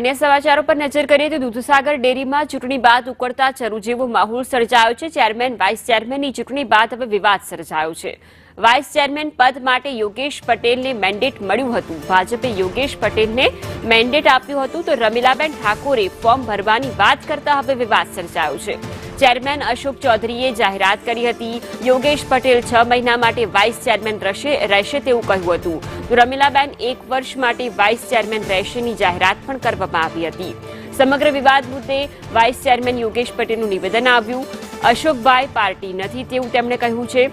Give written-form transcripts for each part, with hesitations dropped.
અન્ય સમાચારો પર નજર કરીએ તો દૂધસાગર ડેરીમાં ચૂંટણી બાદ ઉકળતા ચરુ જેવો માહોલ સર્જાયો છે। ચેરમેન વાઇસ ચેરમેનની ચૂંટણી બાદ હવે વિવાદ સર્જાયો છે। વાઇસ ચેરમેન પદ માટે યોગેશ પટેલને મેન્ડેટ મળ્યું હતું। ભાજપે યોગેશ પટેલને મેન્ડેટ આપ્યું હતું તો રમીલાબેન ઠાકોરે ફોર્મ ભરવાની વાત કરતા હવે વિવાદ સર્જાયો છે। ચેરમેન અશોક ચૌધરીએ જાહેરાત કરી હતી। યોગેશ પટેલ 6 મહિના માટે વાઇસ ચેરમેન રહેશે તેવું કહ્યું હતું તો રમીલાબેન 1 વર્ષ માટે વાઇસ ચેરમેન રહેશેની જાહેરાત પણ કરવામાં આવી હતી। સમગ્ર વિવાદ મુદ્દે વાઇસ ચેરમેન યોગેશ પટેલનું નિવેદન આવ્યું। અશોકભાઈ પાર્ટી નથી તેવું તેમણે કહ્યું છે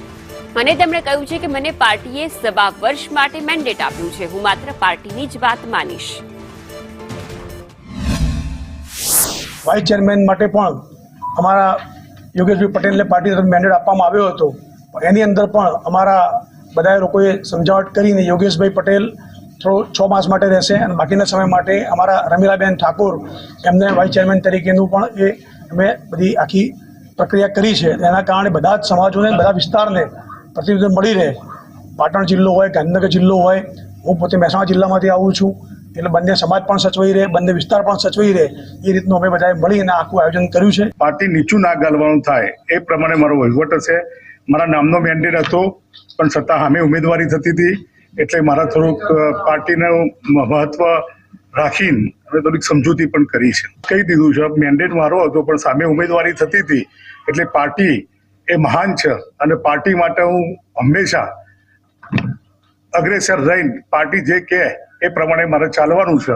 અને તેમણે કહ્યું છે કે મને પાર્ટીએ 1.5 વર્ષ માટે મેન્ડેટ આપ્યું છે। હું માત્ર પાર્ટીની જ વાત માનીશ। વાઇસ ચેરમેન માટે પણ અમારા યોગેશભાઈ પટેલને પાર્ટી તરફથી મેન્ડેટ આપવામાં આવ્યો હતો। એની અંદર પણ અમારા બધા લોકોએ સમજાવટ કરીને યોગેશભાઈ પટેલ થોડો 6 માસ માટે રહેશે અને બાકીના સમય માટે અમારા રમીલાબેન ઠાકોર એમને વાઇસ ચેરમેન તરીકેનું પણ અમે બધી આખી પ્રક્રિયા કરી છે। એના કારણે બધા જ સમાજોને બધા વિસ્તારને પ્રતિનિધિત્વ મળી રહે। પાટણ જિલ્લો હોય, ગાંધીનગર જિલ્લો હોય, હું પોતે મહેસાણા જિલ્લામાંથી આવું છું, એટલે બંને સમાજ પણ સચવાઈ રહે, બંને વિસ્તાર પણ સચવાઈ રહે એ રીતનું અમે બધાએ મળીને આખું આયોજન કર્યું છે। પાર્ટી નીચું ના ગાલવાનું થાય એ પ્રમાણે મારો વહીવટ હશે। મારા નામનો મેન્ડેટ હતો પણ છતાં સામે ઉમેદવારી થતી હતી એટલે મારા થોડુંક પાર્ટીનું મહત્વ રાખીને અમે થોડીક સમજૂતી પણ કરી છે। કહી દીધું છે મેન્ડેટ મારો હતો પણ સામે ઉમેદવારી થતી હતી એટલે પાર્ટી એ મહાન છે અને પાર્ટી માટે હું હંમેશા અગ્રેસર રહીને પાર્ટી જે કહે એ પ્રમાણે મારે ચાલવાનું છે।